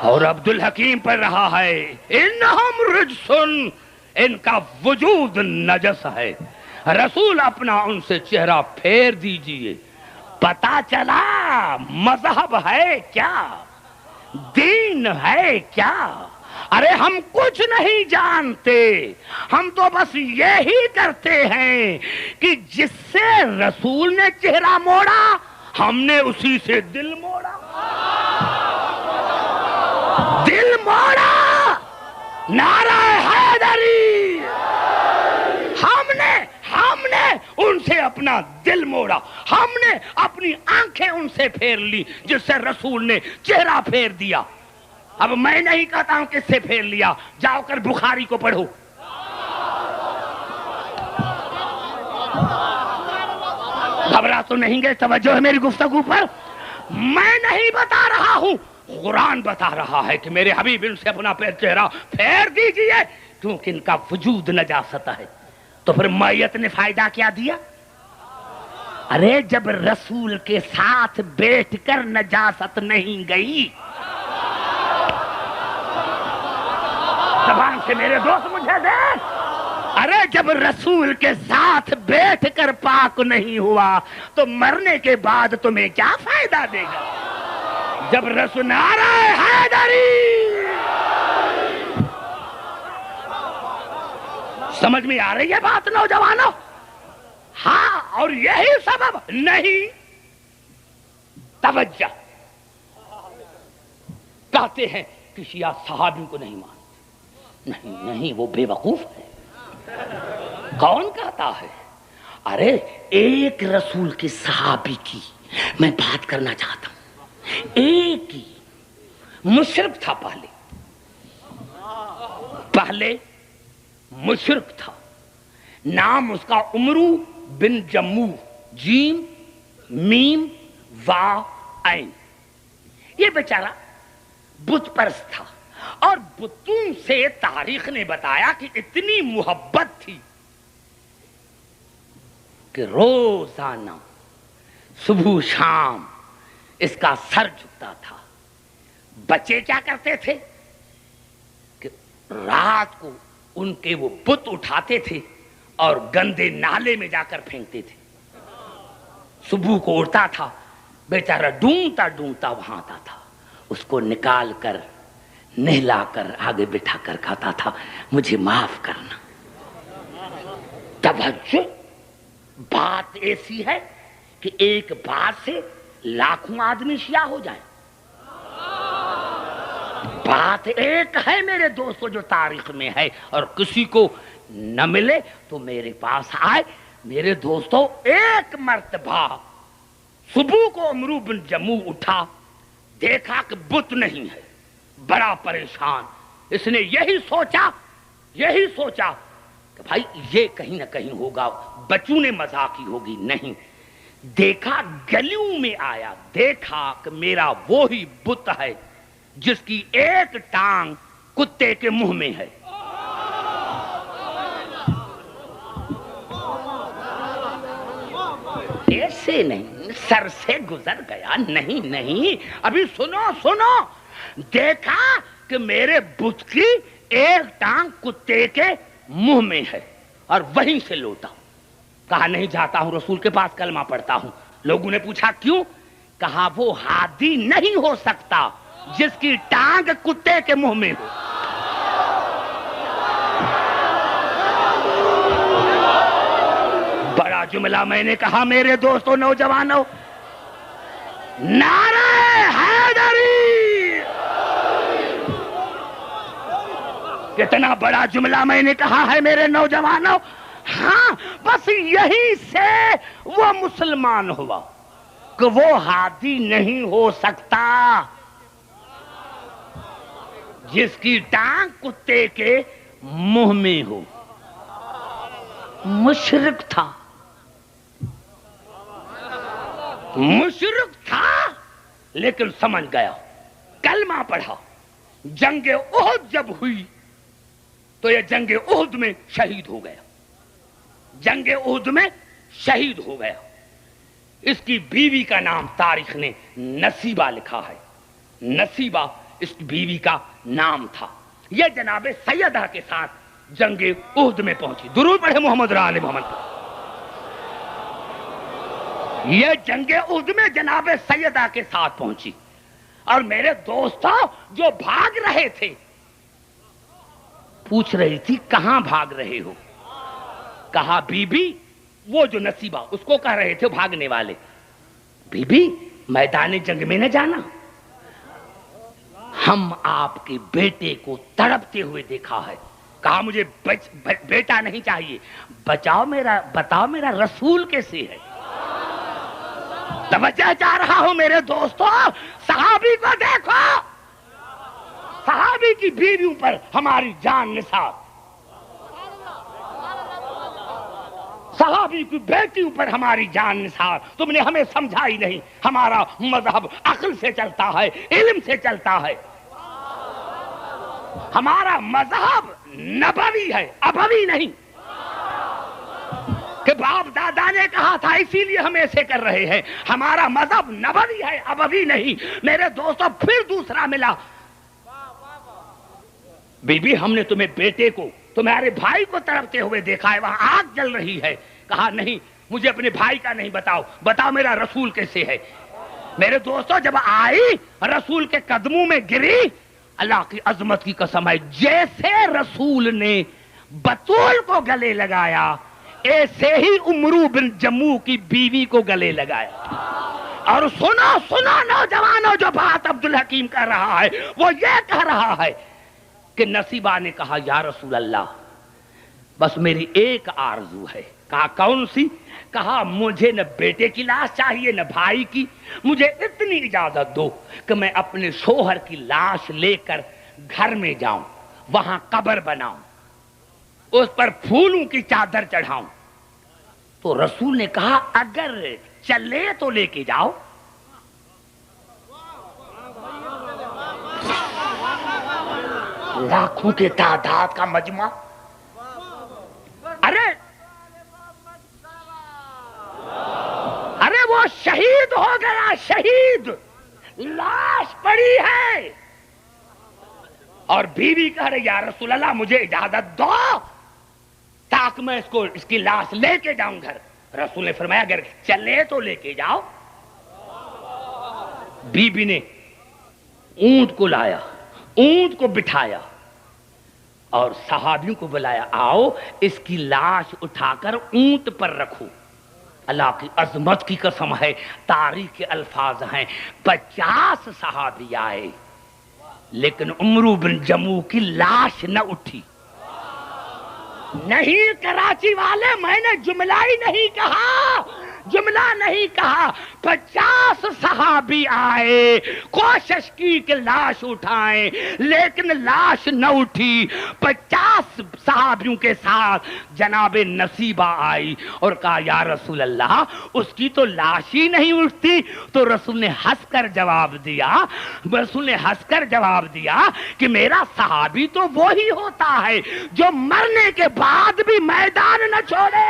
اور عبد الحکیم پڑھ رہا ہے انہم رجسن، ان کا وجود نجس ہے، رسول اپنا ان سے چہرہ پھیر دیجئے۔ پتا چلا مذہب ہے کیا، دین ہے کیا؟ ارے ہم کچھ نہیں جانتے، ہم تو بس یہی کرتے ہیں کہ جس سے رسول نے چہرہ موڑا ہم نے اسی سے دل موڑا، دل موڑا، نعرہ حیدری، ہم نے ان سے اپنا دل موڑا، ہم نے اپنی آنکھیں ان سے پھیر لی جس سے رسول نے چہرہ پھیر دیا۔ اب میں نہیں کہتا ہوں کس سے پھیر لیا، جاؤ کر بخاری کو پڑھو۔ گھبرا تو نہیں گئے؟ توجہ ہے میری گفتگو پر؟ میں نہیں بتا رہا ہوں، قرآن بتا رہا ہے کہ میرے حبیب ان سے اپنا چہرہ پھیر دیجئے کیونکہ ان کا وجود نجاست ہے۔ تو پھر میت نے فائدہ کیا دیا؟ ارے جب رسول کے ساتھ بیٹھ کر نجاست نہیں گئی، زبان سے میرے دوست مجھے دیکھ، ارے جب رسول کے ساتھ بیٹھ کر پاک نہیں ہوا تو مرنے کے بعد تمہیں کیا فائدہ دے گا؟ جب رسول نعرہ حیدری، سمجھ میں آ رہی ہے بات نوجوانوں؟ ہاں، اور یہی سبب نہیں، توجہ، کہتے ہیں کہ شیعہ صحابی کو نہیں مانتے، نہیں وہ بے وقوف ہے۔ کون کہتا ہے؟ ارے ایک رسول کے صحابی کی میں بات کرنا چاہتا ہوں، ایک ہی مشرک تھا، پہلے مشرک تھا، نام اس کا عمرو بن جمو، جیم میم وا عین۔ یہ بیچارہ بت پرست تھا، اور بتوں سے تاریخ نے بتایا کہ اتنی محبت تھی کہ روزانہ صبح شام اس کا سر جھکتا تھا۔ بچے کیا کرتے تھے کہ رات کو ان کے وہ بت اٹھاتے تھے اور گندے نالے میں جا کر پھینکتے تھے۔ صبح کو اٹھتا تھا، بیچارہ ڈھونڈتا ڈھونڈتا وہاں آتا تھا، اس کو نکال کر نہلا کر آگے بٹھا کر کہتا تھا مجھے معاف کرنا۔ توجہ، بات ایسی ہے کہ ایک بات سے لاکھوں آدمی شیعہ ہو جائیں۔ بات ایک ہے میرے دوستو جو تاریخ میں ہے، اور کسی کو نہ ملے تو میرے پاس آئے۔ میرے دوستو، ایک مرتبہ صبح کو عمرو بن جمو اٹھا، دیکھا کہ بت نہیں ہے، بڑا پریشان۔ اس نے یہی سوچا کہ بھائی یہ کہیں نہ کہیں ہوگا، بچوں نے مذاق کی ہوگی، نہیں۔ دیکھا گلیوں میں آیا، دیکھا کہ میرا وہی بت ہے جس کی ایک ٹانگ کتے کے منہ میں ہے۔ ایسے نہیں سر سے گزر گیا، نہیں، ابھی سنو، دیکھا کہ میرے بت کی ایک ٹانگ کتے کے منہ میں ہے، اور وہیں سے لوٹا۔ کہا نہیں جاتا ہوں، رسول کے پاس کلمہ پڑھتا ہوں۔ لوگوں نے پوچھا کیوں؟ کہا وہ ہادی نہیں ہو سکتا جس کی ٹانگ کتے کے منہ میں ہو۔ بڑا جملہ میں نے کہا میرے دوستو نوجوانوں، نعرہ حیدری، کتنا بڑا جملہ میں نے کہا ہے میرے نوجوانوں۔ ہاں، بس یہی سے وہ مسلمان ہوا کہ وہ ہادی نہیں ہو سکتا جس کی ٹانگ کتے کے منہ میں ہو۔ مشرک تھا لیکن سمجھ گیا، کلمہ پڑھا۔ جنگ احد جب ہوئی تو یہ جنگ احد میں شہید ہو گیا، اس کی بیوی کا نام تاریخ نے نصیبہ لکھا ہے۔ نصیبہ اس کی بیوی کا نام تھا. یہ جناب سیدہ کے ساتھ جنگ احد میں پہنچی. درود پڑھے محمد اور آل محمد. یہ جنگ احد میں جناب سیدہ کے ساتھ پہنچی. اور میرے دوستوں جو بھاگ رہے تھے پوچھ رہی تھی کہاں بھاگ رہے ہو؟ کہا بی بی، وہ جو نصیبہ اس کو کہہ رہے تھے بھاگنے والے، بی بی میدان جنگ میں نہ جانا، ہم آپ کے بیٹے کو تڑپتے ہوئے دیکھا ہے. کہا مجھے بیٹا نہیں چاہیے، بتاؤ میرا رسول کیسے ہے. توجہ چاہ رہا ہوں میرے دوستوں، صحابی کو دیکھو، صحابی کی بیویوں پر ہماری جان نثار، صحابی کی بیٹیوں پر ہماری جان نثار. تم نے ہمیں سمجھا ہی نہیں. ہمارا مذہب عقل سے چلتا ہے، علم سے چلتا ہے. ہمارا مذہب نبوی ہے، ابوی نہیں کہ باپ دادا نے کہا تھا اسی لیے ہم ایسے کر رہے ہیں. ہمارا مذہب نبوی ہے، ابوی نہیں. میرے دوستوں پھر دوسرا ملا، بی بی ہم نے تمہیں بیٹے کو، تمہارے بھائی کو تڑپتے ہوئے دیکھا ہے، وہاں آگ جل رہی ہے. کہا نہیں، مجھے اپنے بھائی کا نہیں، بتاؤ میرا رسول کیسے ہے. میرے دوستوں جب آئی رسول کے قدموں میں گری، اللہ کی عظمت کی قسم ہے، جیسے رسول نے بطول کو گلے لگایا ایسے ہی عمرو بن جموع کی بیوی کو گلے لگایا. اور سنو نوجوانوں، جو بات عبدالحکیم کر رہا ہے وہ یہ کہہ رہا ہے کہ نصیبہ نے کہا یا رسول اللہ بس میری ایک آرزو ہے. کہا کون سی؟ کہا مجھے نہ بیٹے کی لاش چاہیے نہ بھائی کی، مجھے اتنی اجازت دو کہ میں اپنے شوہر کی لاش لے کر گھر میں جاؤں، وہاں قبر بناؤں، اس پر پھولوں کی چادر چڑھاؤں. تو رسول نے کہا اگر چلے تو لے کے جاؤ. لاکھوں کے تعداد کا مجمع، ارے وہ شہید ہو گیا، شہید، لاش پڑی ہے. اور بیوی کہہ رہی یا رسول اللہ مجھے اجازت دو تاکہ میں اس کی لاش لے کے جاؤں گھر. رسول نے فرمایا اگر چلے تو لے کے جاؤ. بیوی نے اونٹ کو لایا، اونٹ کو بٹھایا اور صحابیوں کو بلایا، آؤ اس کی لاش اٹھا کر اونٹ پر رکھو. اللہ کی عظمت کی قسم ہے، تاریخ کے الفاظ ہیں، 50 صحابی آئے لیکن عمرو بن جموع کی لاش نہ اٹھی. نہیں کراچی والے، میں نے جملہ ہی نہیں کہا، جملہ نہیں کہا. 50 صحابی آئے، کوشش کی کہ لاش اٹھائیں لیکن لاش نہ اٹھی. 50 صحابیوں کے ساتھ جناب نصیبہ آئی اور کہا یا رسول اللہ اس کی تو لاش ہی نہیں اٹھتی. تو رسول نے ہنس کر جواب دیا کہ میرا صحابی تو وہی ہوتا ہے جو مرنے کے بعد بھی میدان نہ چھوڑے.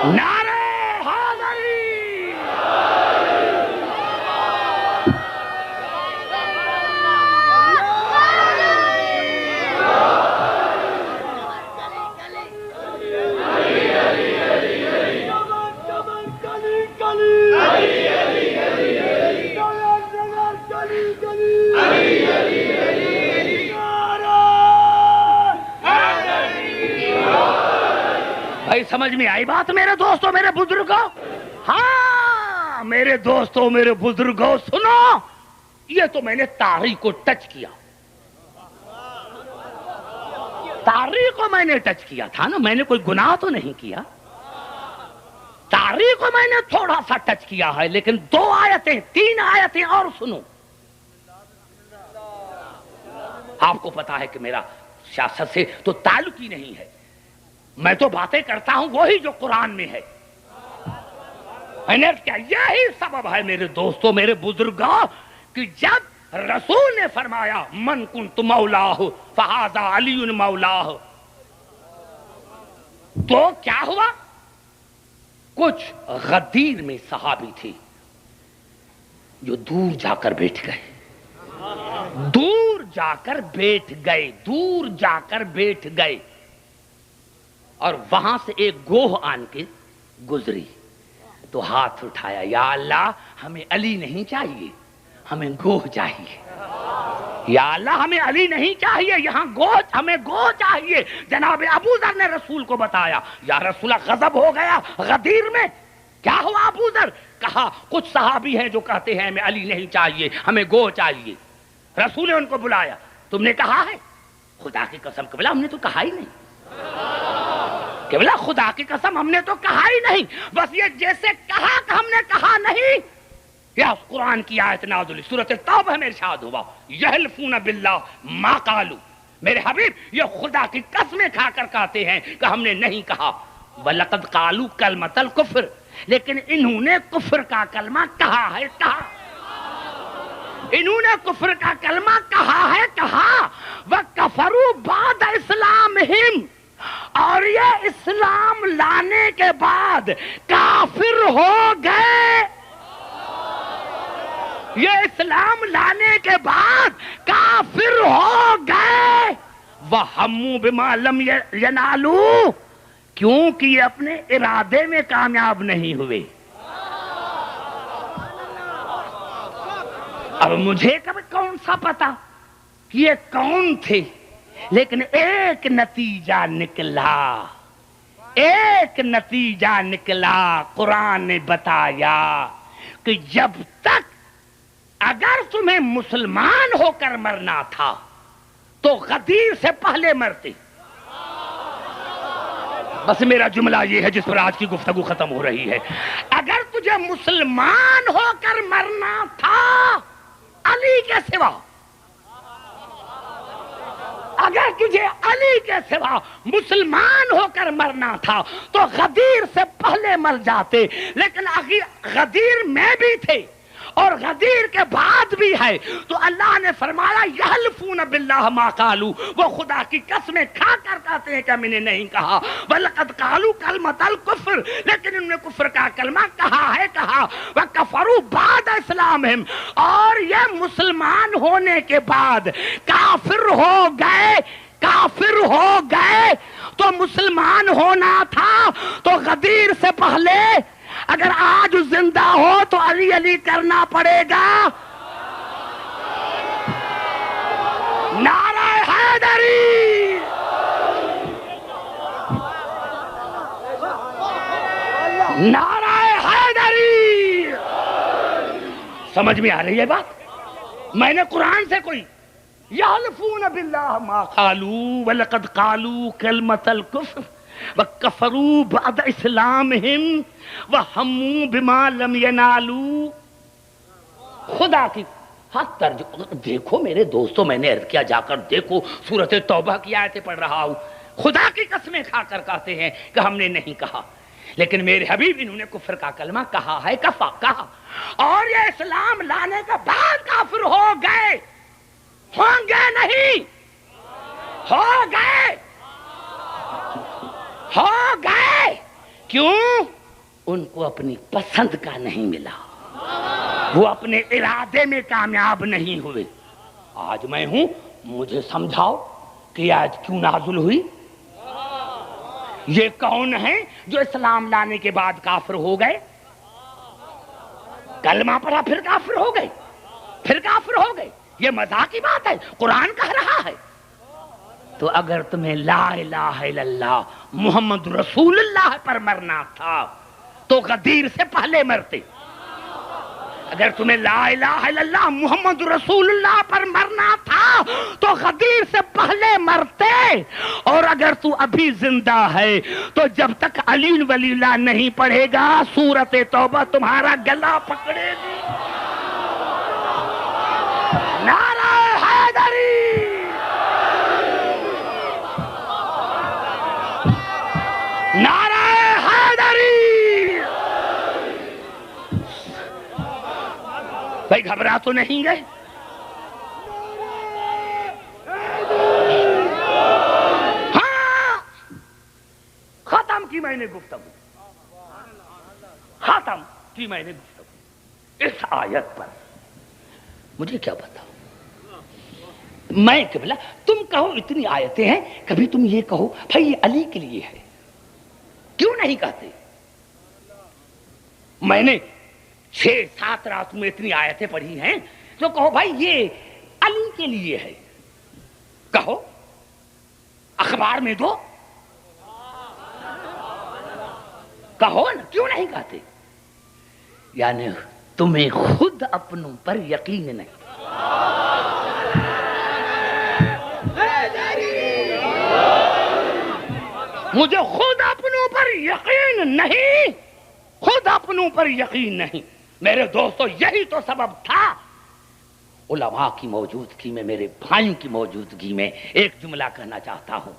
نعرہ حیدری. بھائی سمجھ میں آئی بات میرے دوستوں میرے بزرگوں؟ ہاں میرے دوستوں میرے بزرگوں سنو، یہ تو میں نے تاریخ کو ٹچ کیا، تاریخ کو میں نے ٹچ کیا تھا نا، میں نے کوئی گناہ تو نہیں کیا. تاریخ کو میں نے تھوڑا سا ٹچ کیا ہے، لیکن 2 آیتیں 3 آیتیں اور سنو. آپ کو پتا ہے کہ میرا سیاست سے تو تعلق ہی نہیں ہے، میں تو باتیں کرتا ہوں وہی جو قرآن میں ہے. میں نے کیا یہی سبب ہے میرے دوستوں میرے بزرگوں کہ جب رسول نے فرمایا من کنت مولاہ فہذا علی مولاہ، تو کیا ہوا؟ کچھ غدیر میں صحابی تھے جو دور جا کر بیٹھ گئے، دور جا کر بیٹھ گئے، دور جا کر بیٹھ گئے، اور وہاں سے ایک گوہ آن کے گزری تو ہاتھ اٹھایا، یا اللہ ہمیں علی نہیں چاہیے، ہمیں گوہ چاہیے، یا اللہ ہمیں علی نہیں چاہیے، یہاں گوہ، ہمیں گوہ چاہیے۔ جناب ابو ذر نے رسول کو بتایا، یا رسول اللہ غضب ہو گیا غدیر میں۔ کیا ہوا ابو ذر؟ کہا کچھ صحابی ہیں جو کہتے ہیں ہمیں علی نہیں چاہیے، ہمیں گوہ چاہیے۔ رسول نے ان کو بلایا، تم نے کہا ہے؟ خدا کی قسم قبلہ ہم نے تو کہا ہی نہیں، قبلہ خدا کی قسم ہم نے تو کہا ہی نہیں، بس یہ جیسے کہا کہ ہم نے کہا نہیں۔ یا قرآن کی آیت نازل ہوئی، سورۃ توبہ میں ارشاد ہوا، یحلفون باللہ ما قالوا، میرے حبیب یہ خدا کی قسمیں کھا کر کہتے ہیں کہ ہم نے نہیں کہا، وَلَقَدْ قَالُوا كَلْمَةَ الْكُفْرِ، لیکن انہوں نے کفر کا کلمہ کہا ہے، کہا، انہوں نے کفر کا کلمہ کہا ہے، کہا، وَكَفَرُوا بَعْدَ إِسْلَامِهِمْ، اور یہ اسلام لانے کے بعد کافر ہو گئے، یہ اسلام لانے کے بعد کافر ہو گئے، وَهَمُّوا بِمَا لَمْ يَنَالُوا، کیونکہ یہ اپنے ارادے میں کامیاب نہیں ہوئے۔ اب مجھے کبھی کون سا پتا کہ یہ کون تھے، لیکن ایک نتیجہ نکلا، ایک نتیجہ نکلا، قرآن نے بتایا کہ جب تک اگر تمہیں مسلمان ہو کر مرنا تھا تو غدیر سے پہلے مرتے۔ بس میرا جملہ یہ ہے جس پر آج کی گفتگو ختم ہو رہی ہے، اگر تجھے مسلمان ہو کر مرنا تھا علی کے سوا، اگر تجھے علی کے سوا مسلمان ہو کر مرنا تھا تو غدیر سے پہلے مر جاتے، لیکن غدیر میں بھی تھے اور غدیر کے بعد بھی ہے، تو اللہ نے فرمایا یحلفون باللہ ما قالوا، وہ خدا کی قسمیں کھا کر کہتے ہیں کہ میں نے نہیں کہا، وَلَقَدْ قَالُوا كَلْمَةَ الْكُفْرِ، لیکن انہوں نے کفر کا کلمہ کہا ہے، کہا، وَكَفَرُوا بَعْدَ إِسْلَامِهِمْ، اور یہ مسلمان ہونے کے بعد کافر ہو گئے، کافر ہو گئے۔ تو مسلمان ہونا تھا تو غدیر سے پہلے، اگر آج زندہ ہو تو علی علی کرنا پڑے گا۔ نعرہ حیدری، نعرہ حیدری، سمجھ میں آ رہی ہے بات؟ میں نے قرآن سے کوئی یحلفون باللہ ما قالوا وَلَقَدْ قَالُوا كَلْمَةَ الْكُفْرِ وَكَفَرُوا بَعْدَ إِسْلَامِهِمْ وَهَمُّوا بِمَا لَمْ يَنَالُوا۔ خدا کی حق دیکھو میرے دوستوں، میں نے عرض کیا جا کر دیکھو، سورۃ توبہ کی آیتیں پڑھ رہا ہوں، خدا کی قسمیں کھا کر کہتے ہیں کہ ہم نے نہیں کہا، لیکن میرے حبیب انہوں نے کفر کا کلمہ کہا ہے، کہا، اور یہ اسلام لانے کے بعد کافر ہو گئے، ہوں گے نہیں، ہو گئے، ہو گئے۔ کیوں؟ ان کو اپنی پسند کا نہیں ملا، وہ اپنے ارادے میں کامیاب نہیں ہوئے۔ آج میں ہوں، مجھے سمجھاؤ کہ آج کیوں نازل ہوئی؟ یہ کون ہے جو اسلام لانے کے بعد کافر ہو گئے؟ کلمہ پڑھا پھر کافر ہو گئے، پھر کافر ہو گئے، یہ مذاق کی بات ہے، قرآن کہہ رہا ہے۔ تو اگر تمہیں لا الہ الا اللہ محمد رسول اللہ پر مرنا تھا تو غدیر سے پہلے مرتے، اگر تمہیں لا الہ الا اللہ محمد رسول اللہ پر مرنا تھا تو غدیر سے پہلے مرتے، اور اگر تو ابھی زندہ ہے تو جب تک علی ولی اللہ نہیں پڑھے گا سورۃ توبہ تمہارا گلا پکڑے گی۔ نعرہ حیدری، نعرہ حیدری۔ بھائی گھبرا تو نہیں گئے؟ ہاں، ختم کی میں نے گفتگو۔ کہ میں نے گفتگو اس آیت پر، مجھے کیا بتاؤ؟ میں قبلہ تم کہو اتنی آیتیں ہیں، کبھی تم یہ کہو بھائی یہ علی کے لیے ہے، کیوں نہیں کہتے؟ میں نے 6-7 راتوں میں اتنی آیتیں پڑھی ہیں، تو کہو بھائی یہ علی کے لیے ہے، کہو اخبار میں دو، کہو نا، کیوں نہیں کہتے؟ یعنی تمہیں خود اپنوں پر یقین نہیں۔ مجھے خود اپنوں پر یقین نہیں، خود اپنوں پر یقین نہیں۔ میرے دوستو یہی تو سبب تھا۔ علماء کی موجودگی میں، میرے بھائیوں کی موجودگی میں ایک جملہ کہنا چاہتا ہوں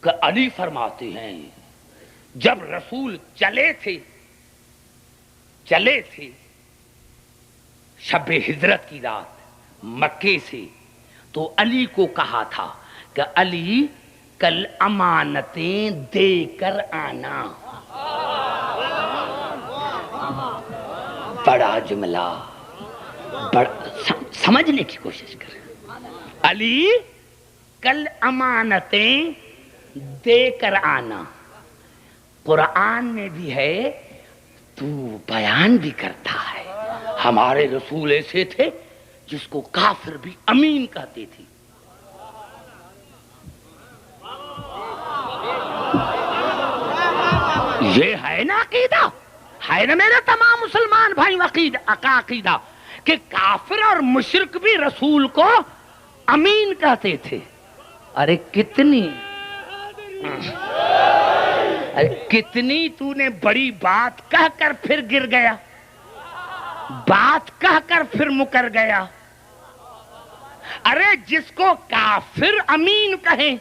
کہ علی فرماتے ہیں جب رسول چلے تھے شب ہجرت کی رات مکے سے، تو علی کو کہا تھا کہ علی کل امانتیں دے کر آنا۔ بڑا جملہ، سمجھنے کی کوشش کریں۔ علی کل امانتیں دے کر آنا، قرآن میں بھی ہے، تو بیان بھی کرتا ہے۔ ہمارے رسول ایسے تھے جس کو کافر بھی امین کہتے تھے۔ یہ ہے نا عقیدہ، ہے نا میرے تمام مسلمان بھائی عقیدہ کہ کافر اور مشرک بھی رسول کو امین کہتے تھے۔ ارے کتنی تو نے بڑی بات کہہ کر پھر گر گیا، بات کہہ کر پھر مکر گیا۔ ارے جس کو کافر امین کہیں،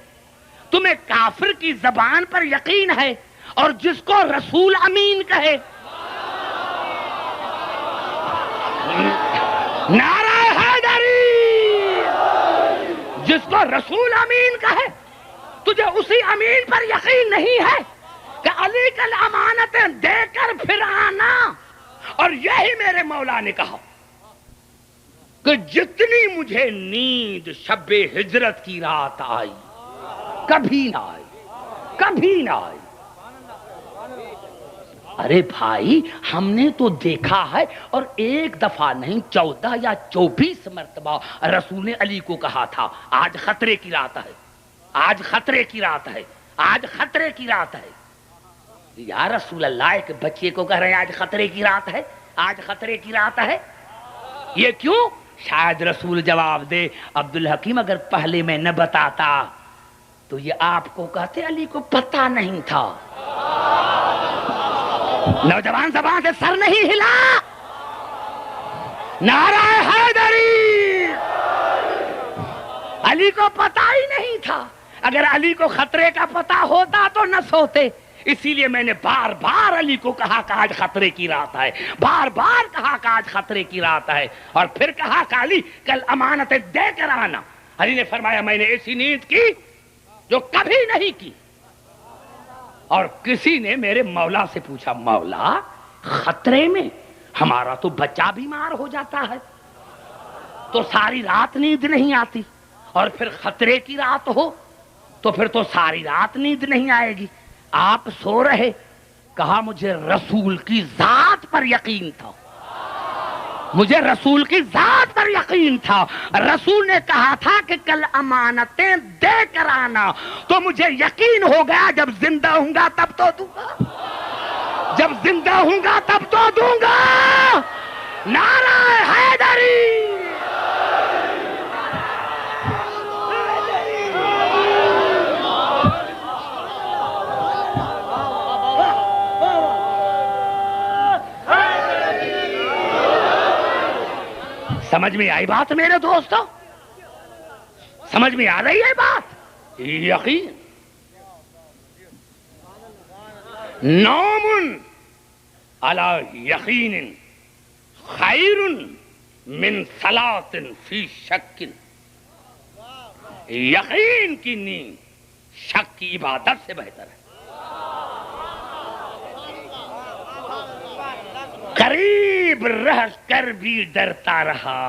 تمہیں کافر کی زبان پر یقین ہے، اور جس کو رسول امین کہے، نعرہ حیدری، جس کو رسول امین کہے، تجھے اسی امین پر یقین نہیں ہے کہ علی کل امانتیں دے کر پھر آنا۔ اور یہی میرے مولا نے کہا کہ جتنی مجھے نیند شب ہجرت کی رات آئی، کبھی نہ آئی، کبھی نہ آئی۔ ارے بھائی ہم نے تو دیکھا ہے، اور ایک دفعہ نہیں 14 یا 24 مرتبہ رسول نے علی کو کہا تھا آج خطرے کی رات ہے، آج خطرے کی رات ہے، آج خطرے کی رات ہے۔ یا رسول اللہ، ایک بچے کو کہہ رہے ہیں آج خطرے کی رات ہے، آج خطرے کی رات ہے، یہ کیوں؟ شاید رسول جواب دے عبدالحکیم اگر پہلے میں نہ بتاتا تو یہ آپ کو کہتے علی کو پتہ نہیں تھا۔ نوجوان زبان سے سر نہیں ہلا، نعرہ حیدری، علی کو پتہ ہی نہیں تھا۔ اگر علی کو خطرے کا پتہ ہوتا تو نہ سوتے۔ اسی لیے میں نے بار بار علی کو کہا کہ آج خطرے کی رات ہے، بار بار کہا کہ آج خطرے کی رات ہے، اور پھر کہا کہ علی کل امانتیں دے کر آنا۔ علی نے فرمایا میں نے ایسی نیند کی جو کبھی نہیں کی۔ اور کسی نے میرے مولا سے پوچھا مولا خطرے میں ہمارا تو بچہ بیمار ہو جاتا ہے تو ساری رات نیند نہیں آتی، اور پھر خطرے کی رات ہو تو پھر تو ساری رات نیند نہیں آئے گی، آپ سو رہے؟ کہا مجھے رسول کی ذات پر یقین تھا، مجھے رسول کی ذات پر یقین تھا۔ رسول نے کہا تھا کہ کل امانتیں دے کر آنا، تو مجھے یقین ہو گیا جب زندہ ہوں گا تب تو دوں گا، جب زندہ ہوں گا تب تو دوں گا۔ نعرہ حیدری، سمجھ میں آئی بات میرے دوستو؟ سمجھ میں آ رہی ہے بات؟ یقین نوم علی یقین خیر من صلاۃ فی شک، یقین کی نیند شک کی عبادت سے بہتر ہے۔ قریب رہ کر بھی ڈرتا رہا،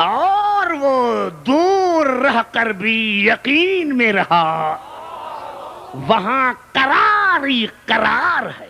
اور وہ دور رہ کر بھی یقین میں رہا، وہاں قرار ہی قرار ہے۔